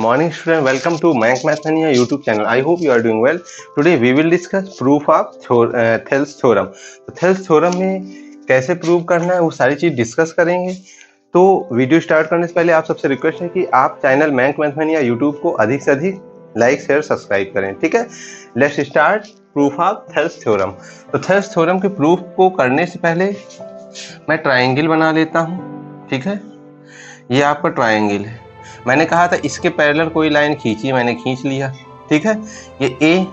morning student, welcome to Mayank Mathmania YouTube channel. I hope you are doing well. Today we will discuss proof of Thales theorem. तो Thales theorem में कैसे prove करना है वो सारी चीज discuss करेंगे। तो वीडियो स्टार्ट करने से पहले आप सबसे रिक्वेस्ट है कि आप चैनल मैंक मैथमेनिया यूट्यूब को अधिक से अधिक लाइक शेयर सब्सक्राइब करें। ठीक है, let's start proof of Thales theorem. तो थेल्स थ्योरम के प्रूफ को करने से पहले मैं ट्राइंगल बना लेता हूँ। ठीक है, ये आपका ट्राइंगल है। मैंने कहा था इसके पैरेलल कोई लाइन खींची, मैंने खींच लिया। ठीक है, ये ए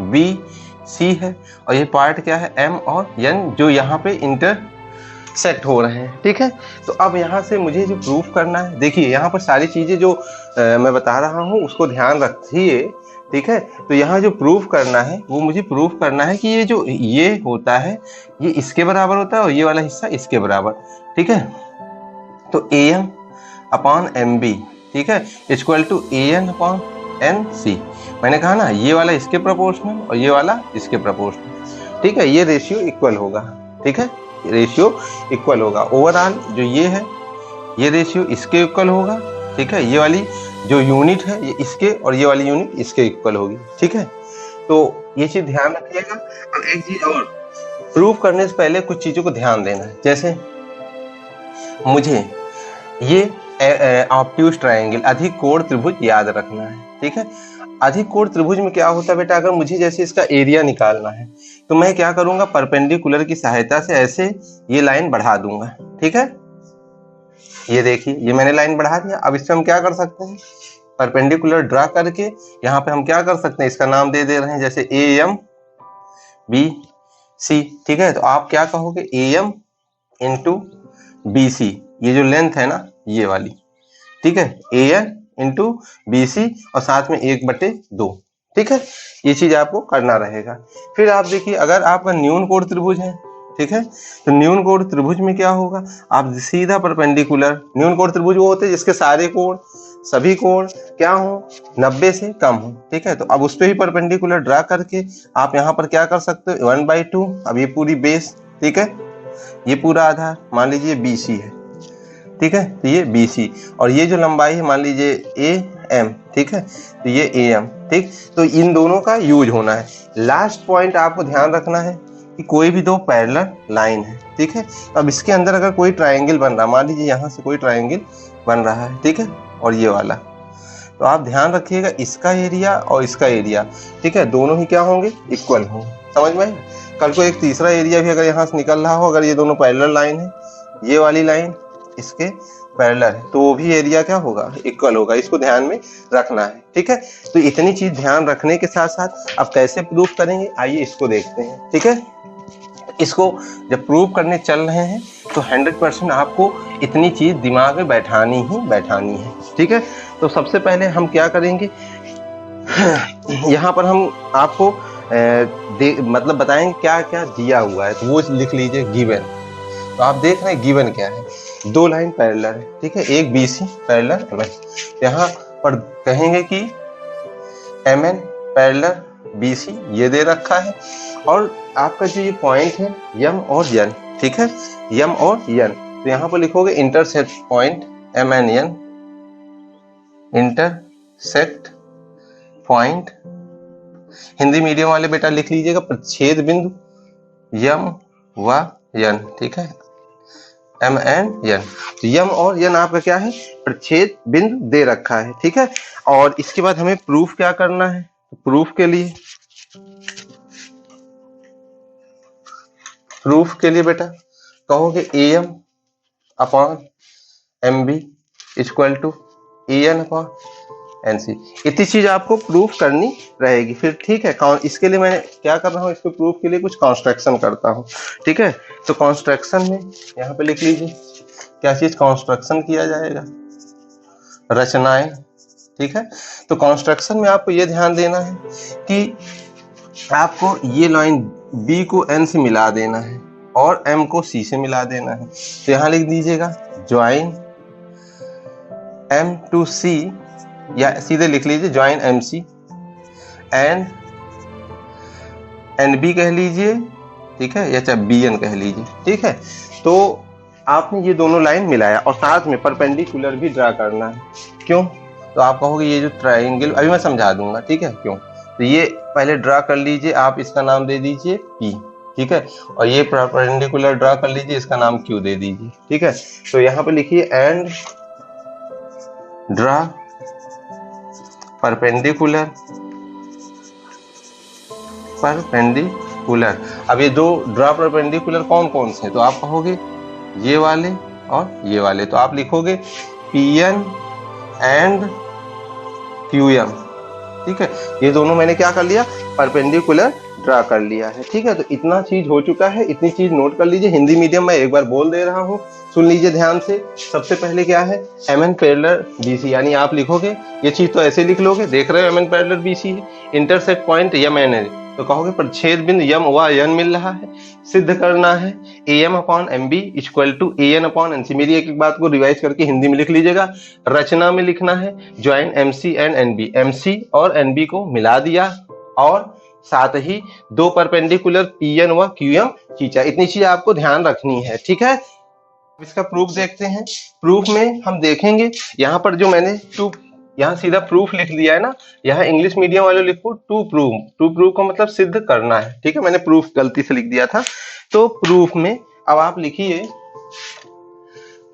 बी सी है और ये पार्ट क्या है एम और एन जो यहाँ पे इंटरसेक्ट हो रहे हैं। ठीक है, तो अब यहाँ से मुझे जो प्रूफ करना है, देखिए यहाँ पर सारी चीजें जो मैं बता रहा हूँ उसको ध्यान रखिए। ठीक है, तो यहाँ जो प्रूफ करना है वो मुझे प्रूफ करना है कि ये जो ये होता है ये इसके बराबर होता है और ये वाला हिस्सा इसके बराबर। ठीक है, तो A M upon M B, ठीक है, equal to A N upon N C. मैंने कहा ना ये वाला इसके प्रोपोर्शनल और ये वाला इसके प्रोपोर्शनल। ठीक है, ये रेशियो इक्वल होगा। ठीक है, रेशियो इक्वल होगा। ओवरऑल जो ये है ये रेशियो इसके इक्वल होगा। ठीक है, ये वाली जो यूनिट है ये इसके और ये वाली यूनिट इसके इक्वल होगी। ठीक है, तो ये चीज ध्यान रखिएगा। और एक चीज और, प्रूफ करने से पहले कुछ चीजों को ध्यान देना है। जैसे मुझे ये ऑब्ट्यूज ट्रायंगल अधिक कोण त्रिभुज याद रखना है। ठीक है, अधिक कोण त्रिभुज में क्या होता है बेटा, अगर मुझे जैसे इसका एरिया निकालना है तो मैं क्या करूंगा, परपेंडिकुलर की सहायता से ऐसे ये लाइन बढ़ा दूंगा। ठीक है, ये देखिए ये मैंने लाइन बढ़ा दिया। अब इससे हम क्या कर सकते हैं, परपेंडिकुलर ड्रा करके यहाँ पे हम क्या कर सकते हैं, इसका नाम दे रहे हैं जैसे ए एम बी सी। ठीक है, तो आप क्या कहोगे A M into B C, ये जो लेंथ है ना ये वाली। ठीक है, A N into B C और साथ में 1/2। ठीक है, ये चीज आपको करना रहेगा। फिर आप देखिए अगर आपका न्यून कोण त्रिभुज है, ठीक है, तो न्यून कोण त्रिभुज में क्या होगा, आप सीधा परपेंडिकुलर, न्यून कोण त्रिभुज वो होते हैं जिसके सारे कोण सभी कोण क्या हो 90 से कम हो। ठीक है, तो अब उस पर ही परपेंडिकुलर ड्रा करके आप यहाँ पर क्या कर सकते हो 1/2। अब ये पूरी बेस, ठीक है, ये पूरा आधार मान लीजिए BC है। ठीक है, तो ये BC और ये जो लंबाई है मान लीजिए AM। ठीक है, तो ये AM। ठीक, तो इन दोनों का यूज होना है। लास्ट पॉइंट आपको ध्यान रखना है कि कोई भी दो पैरेलल लाइन है। ठीक है, अब इसके अंदर अगर कोई ट्रायंगल बन रहा है, मान लीजिए यहाँ से कोई ट्रायंगल बन रहा है, ठीक है, और ये वाला, तो आप ध्यान रखिएगा इसका एरिया और इसका एरिया, ठीक है, दोनों ही क्या होंगे, इक्वल होंगे। समझ में? कल को एक तीसरा एरिया भी अगर यहाँ से निकल रहा हो, अगर ये दोनों पैरेलल लाइन है, ये वाली लाइन इसके पैरेलल है, तो वो भी एरिया क्या होगा, इक्वल होगा। इसको ध्यान में रखना है। ठीक है, तो इतनी चीज ध्यान रखने के साथ साथ अब कैसे प्रूफ करेंगे, आइए इसको देखते हैं। ठीक है, इसको जब प्रूव करने चल रहे हैं तो 100% आपको इतनी चीज दिमाग में बैठानी ही बैठानी है। ठीक है, तो सबसे पहले हम क्या करेंगे, यहाँ पर हम आपको मतलब बताएंगे क्या क्या दिया हुआ है, तो वो लिख लीजिए गिवन। तो आप देख रहे हैं गिवन क्या है, दो लाइन पैरेलल है। ठीक है, एक BC पैरेलल MN, यहाँ पर कहेंगे कि MN पैरेलल BC ये दे रखा है और आपका जो ये पॉइंट है M और N। ठीक है, M और N, तो यहाँ पर लिखोगे intersect point MN, intersect point, Hindi medium वाले बेटा लिख लीजिएगा प्रच्छेद बिंदु M व N। ठीक है, MN N, तो M और N आपका क्या है, प्रच्छेद बिंदु दे रखा है। ठीक है, और इसके बाद हमें प्रूफ क्या करना है, प्रूफ के लिए बेटा कहोगे AM upon MB equal to AN upon NC। इतनी चीज आपको प्रूफ करनी रहेगी। फिर ठीक है, इसके लिए मैं क्या कर रहा हूँ, इसको प्रूफ के लिए कुछ कंस्ट्रक्शन करता हूँ। ठीक है, तो कंस्ट्रक्शन में यहाँ पे लिख लीजिए क्या चीज कंस्ट्रक्शन किया जाएगा, रचनाएं। ठीक है, तो कंस्ट्रक्शन में आपको ये ध्यान देना है कि आपको ये लाइन B को N से मिला देना है और M को C से मिला देना है। तो यहाँ लिख दीजिएगा ज्वाइन M to C, या सीधे लिख लीजिए ज्वाइन MC एंड NB कह लीजिए। ठीक है, या चाहे BN कह लीजिए। ठीक है, तो आपने ये दोनों लाइन मिलाया और साथ में परपेंडिकुलर भी ड्रा करना है। क्यों, तो आप कहोगे ये जो ट्राइंगल, अभी मैं समझा दूंगा, ठीक है क्यों। तो ये पहले ड्रा कर लीजिए, आप इसका नाम दे दीजिए P, ठीक है, और ये परपेंडिकुलर ड्रा कर लीजिए, इसका नाम Q दे दीजिए, ठीक है। तो यहाँ पे लिखिए एंड ड्रा परपेंडिकुलर, परपेंडिकुलर। अब ये दो ड्रा परपेंडिकुलर कौन कौन से, तो आप कहोगे ये वाले और ये वाले, तो आप लिखोगे PN एंड QM, ठीक है। ये दोनों मैंने क्या कर लिया, परपेंडिकुलर ड्रा कर लिया है, ठीक है। तो इतना चीज हो चुका है, इतनी चीज नोट कर लीजिए। हिंदी मीडियम में एक बार बोल दे रहा हूँ, सुन लीजिए ध्यान से। सबसे पहले क्या है, MN पैरेलल BC, यानी आप लिखोगे ये चीज तो ऐसे लिख लोगे, देख रहे हो MN पैरेलल BC है, इंटरसेक्ट पॉइंट MN है, तो कहोगे प्रच्छेद बिंदु यम व यन मिल रहा है, सिद्ध करना है AM upon MB equal to AN upon NC। मेरी एक एक बात को रिवाइज करके हिंदी में लिख लीजिएगा। रचना में लिखना है join MC and NB, MC और NB को मिला दिया, और साथ ही दो परपेंडिकुलर PN व QM खींचा। इतनी चीज आपको ध्यान रखनी है, ठीक है। इसका प्रूफ देखते हैं। प्रूफ में हम देखेंगे यहाँ पर जो मैंने यहाँ सीधा प्रूफ लिख दिया है ना, यहाँ इंग्लिश मीडियम वाले लिखो टू प्रूव। टू प्रूव का मतलब सिद्ध करना है, ठीक है। मैंने प्रूफ गलती से लिख दिया था, तो प्रूफ में अब आप लिखिए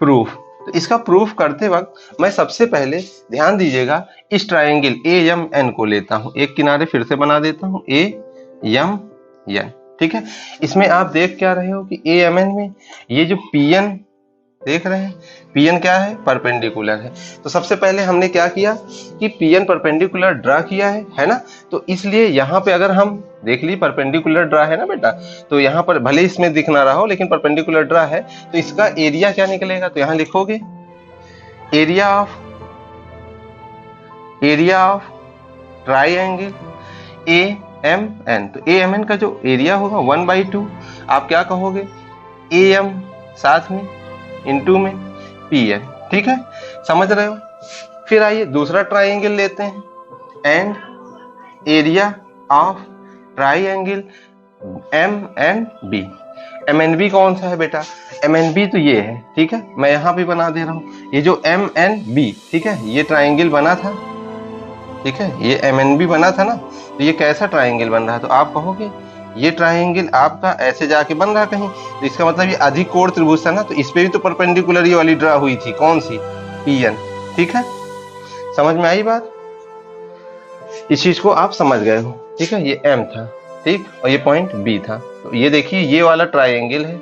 प्रूफ। तो इसका प्रूफ करते वक्त मैं सबसे पहले ध्यान दीजिएगा, इस ट्राइंगल AMN को लेता हूं, एक किनारे फिर से बना देता हूं AMN, ठीक है। इसमें आप देख क्या रहे हो कि AMN में ये जो PN देख रहे हैं, PN क्या है, परपेंडिकुलर है। तो सबसे पहले हमने क्या किया कि PN परपेंडिकुलर ड्रा किया है ना। तो इसलिए यहाँ पे अगर हम देख ली परपेंडिकुलर ड्रा है ना बेटा, तो यहाँ पर भले इसमें दिख ना रहा हो लेकिन परपेंडिकुलर ड्रा है, तो इसका एरिया क्या निकलेगा, तो यहाँ लिखोगे एरिया ऑफ ट्राइंगल AMN। तो AMN का जो एरिया होगा 1/2, आप क्या कहोगे AM साथ में इनटू में PN, ठीक है, समझ रहे हो। फिर आइए दूसरा ट्राइंगल लेते हैं, and area of triangle MNB। MNB कौन सा है बेटा, MNB तो ये है, ठीक है। मैं यहाँ भी बना दे रहा हूँ, ये जो MNB, ठीक है, ये ट्राइंगल बना था, ठीक है, ये MNB बना था ना। तो ये कैसा ट्राइंगल बन रहा है, तो आप कहोगे ये ट्राइंगल आपका ऐसे जाके बन रहा कहीं, तो इसका मतलब ये अधिक कोण त्रिभुज था ना, तो इस पे भी तो परपेंडिकुलर ये वाली ड्रा हुई थी, कौन सी, PN, ठीक है। समझ में आई बात, इस चीज को आप समझ गए हो, ठीक है। ये M था, ठीक, और ये पॉइंट B था। तो ये देखिए ये वाला ट्राइंगल है,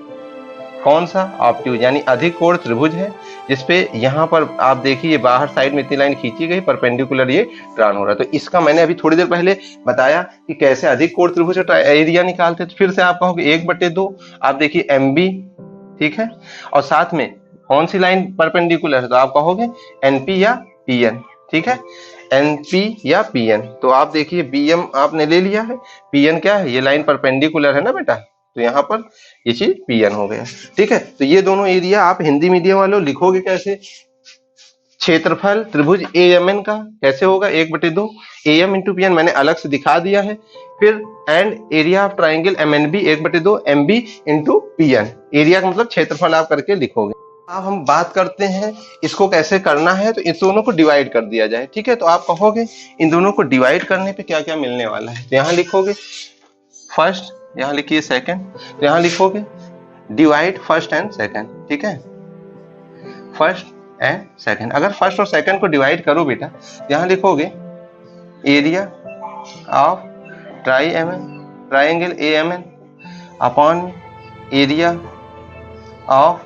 कौन सा, ऑब्ट्यूज, यानी अधिक कोण त्रिभुज है, जिसपे यहाँ पर आप देखिए बाहर साइड में इतनी लाइन खींची गई, परपेंडिकुलर ये ट्रान हो रहा है। तो इसका मैंने अभी थोड़ी देर पहले बताया कि कैसे अधिक कोण त्रिभुज का एरिया निकालते। तो फिर से आप कहोगे 1/2, आप देखिए MB, ठीक है, और साथ में कौन सी लाइन परपेंडिकुलर है, तो आप कहोगे NP या PN, ठीक है, NP या PN। तो आप देखिए BM आपने ले लिया है, PN क्या है, ये लाइन परपेंडिकुलर है ना बेटा, तो यहाँ पर ये चीज PN हो गया, ठीक है। तो ये दोनों एरिया आप हिंदी मीडियम वालों लिखोगे कैसे, क्षेत्रफल त्रिभुज AMN का कैसे होगा 1/2 AM इंटू PN, मैंने अलग से दिखा दिया है। फिर and area of triangle MNB 1/2 MB into PN, area का मतलब क्षेत्रफल आप करके लिखोगे। अब हम बात करते हैं इसको कैसे करना है, तो इन दोनों को डिवाइड कर दिया जाए, ठीक है। तो आप कहोगे इन दोनों को डिवाइड करने पे क्या क्या मिलने वाला है, तो यहाँ लिखोगे फर्स्ट, यहाँ लिखिए सेकंड, तो यहाँ लिखोगे डिवाइड फर्स्ट एंड सेकंड, ठीक है, फर्स्ट एंड सेकंड। अगर फर्स्ट और सेकंड को डिवाइड करो बेटा, यहाँ लिखोगे area of triangle AMN upon area of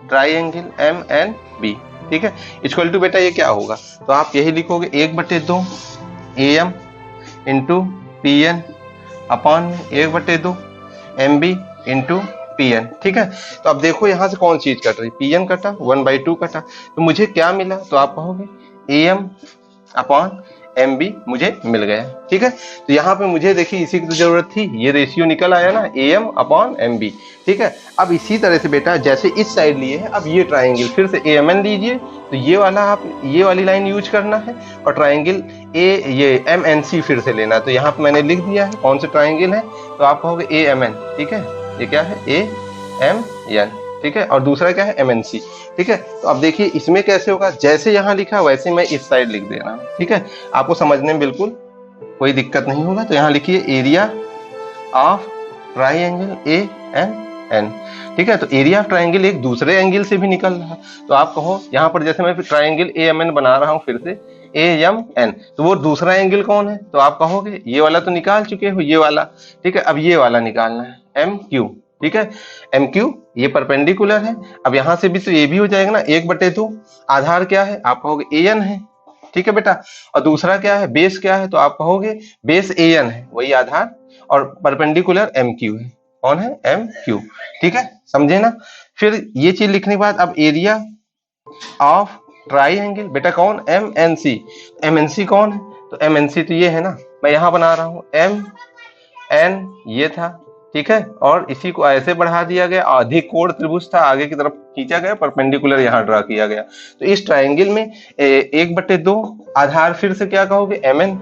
triangle MNB, ठीक है, इक्वल टू बेटा ये क्या होगा, तो आप यही लिखोगे 1/2 AM into PN upon 1/2 MB into PN, ठीक है। तो अब देखो यहाँ से कौन चीज कट रही, PN कटा, 1/2 कटा, तो मुझे क्या मिला, तो आप कहोगे AM अपॉन MB मुझे मिल गया, ठीक है। तो यहाँ पे मुझे देखिए इसी की तो जरूरत थी, ये रेशियो निकल आया ना AM अपॉन MB, ठीक है। अब इसी तरह से बेटा जैसे इस साइड लिए है, अब ये ट्राइंगल फिर से AMN लीजिए, तो ये वाला आप ये वाली लाइन यूज करना है, और ट्राइंगल ये MNC फिर से लेना। तो यहाँ पे मैंने लिख दिया है कौन से ट्राइंगल है, तो आप कहोगे AMN, ठीक है, ये क्या है AMN, ठीक है, और दूसरा क्या है MNC, ठीक है। तो अब देखिए इसमें कैसे होगा, जैसे यहाँ लिखा वैसे मैं इस साइड लिख दे रहा हूँ, ठीक है, आपको समझने में बिल्कुल कोई दिक्कत नहीं होगा। तो यहाँ लिखिए एरिया ऑफ ट्राइंगल AMN, ठीक है। तो एरिया ऑफ ट्राइंगल एक दूसरे एंगल से भी निकल रहा है, तो आप कहो यहाँ पर जैसे मैं ट्राइंगल AMN बना रहा हूँ फिर से AMN, तो वो दूसरा एंगल कौन है, तो आप कहोगे ये वाला तो निकाल चुके हो, ये वाला, ठीक है। अब ये वाला निकालना है MQ, ठीक है। MQ ये परपेंडिकुलर है। अब यहां से भी तो ये भी हो जाएगा ना, 1/2 आधार क्या है, आप कहोगे AN है, ठीक है बेटा। और दूसरा क्या है, बेस क्या है, तो आप कहोगे बेस AN है, वही आधार, और परपेंडिकुलर MQ है, कौन है MQ, ठीक है, समझे ना। फिर ये चीज लिखने के बाद अब एरिया ऑफ ट्राइंगल बेटा कौन, MNC कौन है, तो MNC तो ये है ना, मैं यहां बना रहा हूं MN, ये था, ठीक है, और इसी को ऐसे बढ़ा दिया गया, अधिक कोण त्रिभुज था, आगे की तरफ खींचा गया, परपेंडिकुलर यहाँ ड्रा किया गया। तो इस ट्राइंगल में 1/2 आधार फिर से क्या कहोगे MN,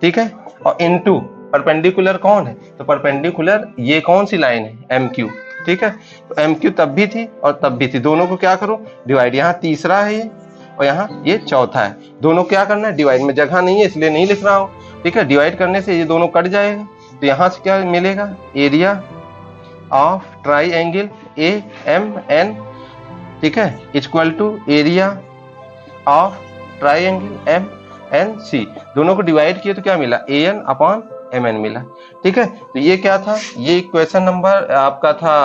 ठीक है, और इनटू परपेंडिकुलर कौन है, तो परपेंडिकुलर ये कौन सी लाइन है MQ, ठीक है। तो MQ तब भी थी और तब भी थी, दोनों को क्या करो डिवाइड, यहाँ तीसरा है ये और यहाँ ये चौथा है, दोनों क्या करना है डिवाइड, में जगह नहीं है इसलिए नहीं लिख रहा हूँ, ठीक है। डिवाइड करने से ये दोनों कट जाएगा, तो यहां से क्या मिलेगा, एरिया ऑफ ट्राइंगल AMN, ठीक है, equal to area of triangle MNC, दोनों को डिवाइड किए तो क्या मिला, AN/MN मिला, ठीक है। तो ये क्या था, ये क्वेश्चन नंबर आपका था,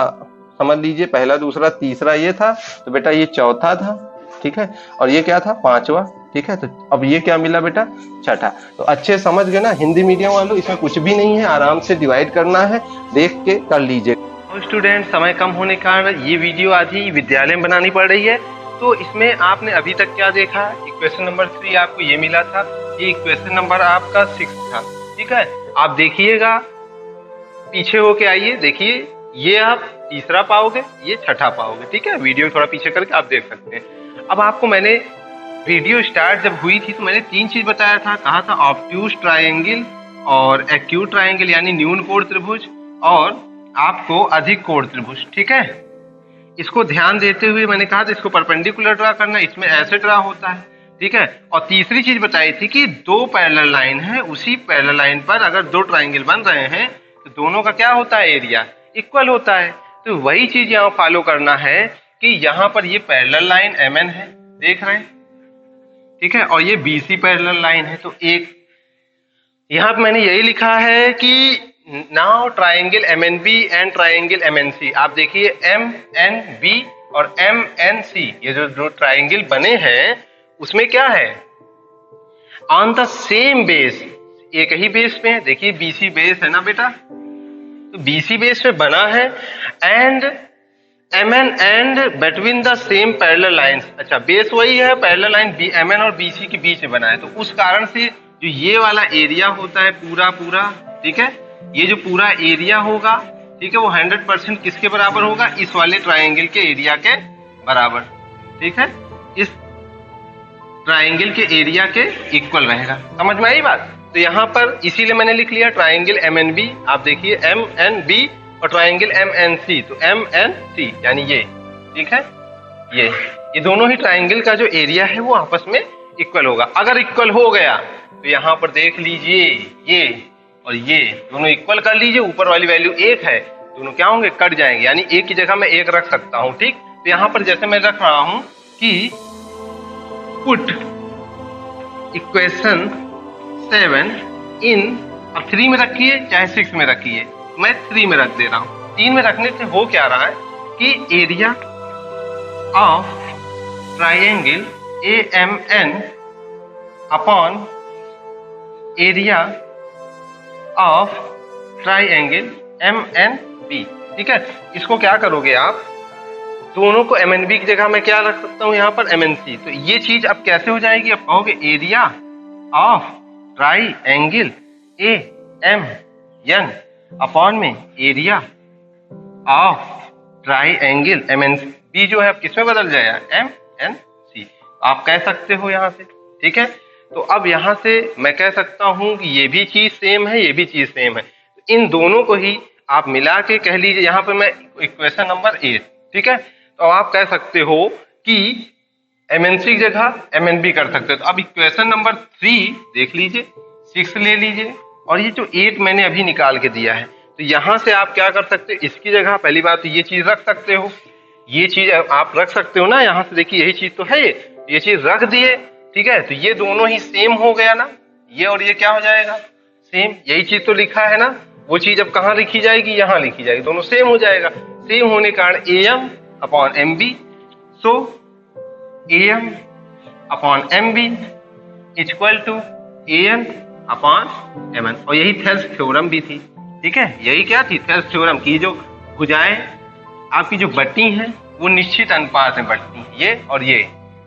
समझ लीजिए पहला दूसरा तीसरा ये था, तो बेटा ये चौथा था, ठीक है, और ये क्या था पांचवा, ठीक है। तो अब ये क्या मिला बेटा, छठा। तो अच्छे समझ गए ना हिंदी मीडियम वालों, इसमें कुछ भी नहीं है, आराम से डिवाइड करना है, देख के कर लीजिए। स्टूडेंट समय कम होने के कारण ये वीडियो आधी विद्यालय में बनानी पड़ रही है, तो इसमें आपने अभी तक क्या देखा, इक्वेशन नंबर 3 आपको ये मिला था, ये इक्वेशन नंबर आपका 6 था, ठीक है। आप देखिएगा, पीछे होके आइए, देखिए ये आप तीसरा पाओगे, ये छठा पाओगे, ठीक है। वीडियो थोड़ा पीछे करके आप देख सकते हैं। अब आपको मैंने वीडियो स्टार्ट जब हुई थी तो मैंने 3 चीज बताया था, कहा था ऑब्ट्यूज ट्राइंगल और एक्यूट ट्राइंगल यानी न्यून कोण त्रिभुज, और आपको अधिक कोण त्रिभुज, ठीक है। इसको ध्यान देते हुए मैंने कहा था इसको परपेंडिकुलर ड्रा करना, इसमें ऐसे ड्रा होता है, ठीक है। और तीसरी चीज बताई थी कि 2 पैरेलल लाइन है, उसी पैरेलल लाइन पर अगर 2 ट्राइंगल बन रहे हैं तो दोनों का क्या होता है, एरिया इक्वल होता है। तो वही चीज यहाँ फॉलो करना है कि यहाँ पर ये पैरेलल लाइन MN है, देख रहे हैं, ठीक है, और ये BC पैरेलल लाइन है। तो एक यहाँ पे मैंने यही लिखा है कि now triangle MNB and triangle MNC, आप देखिए MNB और MNC ये जो ट्राइंगल बने हैं उसमें क्या है, ऑन द सेम बेस, एक ही बेस पे है, देखिए BC बेस है ना बेटा, तो BC बेस पे बना है, and MN and between the same parallel lines, अच्छा बेस वही है, पैरेलल लाइन MN और BC के बीच में बना है, तो उस कारण से जो ये वाला एरिया होता है पूरा, ठीक है, ये जो पूरा एरिया होगा, ठीक है, वो 100% किसके बराबर होगा, इस वाले ट्राइंगल के एरिया के बराबर, ठीक है, इस ट्राइंगल के एरिया के इक्वल रहेगा। समझ में आई बात। तो यहाँ पर इसीलिए मैंने लिख लिया ट्राइंगल MNB, आप देखिए MNB और ट्राइंगल MNC, तो MNC यानी ये, ठीक है, ये दोनों ही ट्राइंगल का जो एरिया है वो आपस में इक्वल होगा। अगर इक्वल हो गया तो यहाँ पर देख लीजिए ये और ये दोनों इक्वल कर लीजिए, ऊपर वाली वैल्यू 1 है, दोनों क्या होंगे, कट जाएंगे, यानी एक की जगह मैं 1 रख सकता हूँ, ठीक। तो यहाँ पर जैसे मैं रख रहा हूँ कि पुट इक्वेशन 7 इन, अब 3 में रखिए चाहे 6 में रखिए, मैं 3 में रख दे रहा हूँ। 3 में रखने से हो क्या रहा है कि area of triangle AMN upon area of triangle MNB, ठीक है। इसको क्या करोगे आप, दोनों को MNB की जगह मैं क्या रख सकता हूँ यहाँ पर MNC, तो ये चीज अब कैसे हो जाएगी, अब कहोगे area of triangle AMN upon में एरिया ऑफ ट्राइंगल MNB जो है अब किसमें बदल जाएगा, MNC, आप कह सकते हो यहाँ से, ठीक है। तो अब यहाँ से मैं कह सकता हूँ कि ये भी चीज सेम है, ये भी चीज सेम है, इन दोनों को ही आप मिला के कह लीजिए, यहाँ पे मैं इक्वेशन नंबर 8 ठीक है। तो आप कह सकते हो कि MNC की जगह MNB कर सकते हो। तो अब इक्वेशन नंबर 3 देख लीजिए, 6 ले लीजिए, और ये जो 8 मैंने अभी निकाल के दिया है, तो यहां से आप क्या कर सकते हो, इसकी जगह पहली बात तो ये चीज रख सकते हो, ये चीज आप रख सकते हो ना, यहां से देखिए यही चीज तो है, ये चीज रख दिए, ठीक है। तो ये दोनों ही सेम हो गया ना, ये और ये क्या हो जाएगा, सेम, यही चीज तो लिखा है ना, वो चीज अब कहाँ लिखी जाएगी, यहाँ लिखी जाएगी, दोनों सेम हो जाएगा। सेम होने के कारण AM upon MB, so AM upon MB equal to AN upon MN, और यही थेल्स थ्योरम भी थी, ठीक है। यही क्या थी, थेल्स थ्योरम की जो भुजाएं आपकी जो बटी हैं वो निश्चित अनुपात में बटती हैं, ये और ये,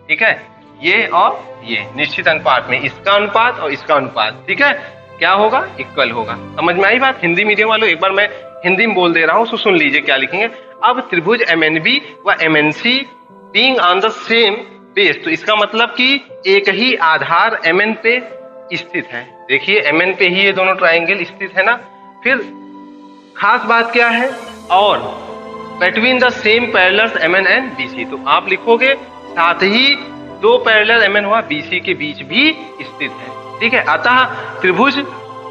ठीक है, ये और ये निश्चित अनुपात में, इसका अनुपात और इसका अनुपात, ठीक है, क्या होगा, इक्वल होगा। समझ में आई बात। हिंदी मीडियम वालों एक बार मैं हिंदी में बोल दे रहा हूं, तो सुन लीजिए क्या लिखेंगे। अब त्रिभुज MNB व MNC being on the same base, तो इसका मतलब कि एक ही आधार MN पे स्थित है। देखिए MN पे ही ये दोनों ट्राइंगल स्थित है ना। फिर खास बात क्या है, और between the same parallels MN and BC, तो आप लिखोगे साथ ही दो पैरेलल MN हुआ BC के बीच भी स्थित है, ठीक है। अतः त्रिभुज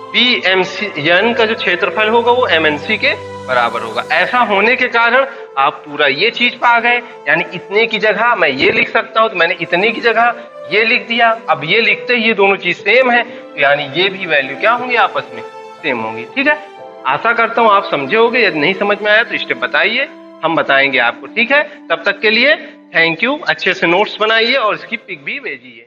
BMCN का जो क्षेत्रफल होगा वो MNC के बराबर होगा। ऐसा होने के कारण आप पूरा ये चीज पा गए, यानी इतने की जगह मैं ये लिख सकता हूं, तो मैंने इतने की जगह ये लिख दिया। अब ये लिखते ही ये दोनों चीज सेम है, तो यानी ये भी वैल्यू क्या होंगी, आपस में सेम होंगी, ठीक है। आशा करता हूं आप समझे होगे। यदि नहीं समझ में आया तो स्टेप बताइए, हम बताएंगे आपको, ठीक है। तब तक के लिए थैंक यू। अच्छे से नोट्स बनाइए और इसकी पिक भी भेजिए।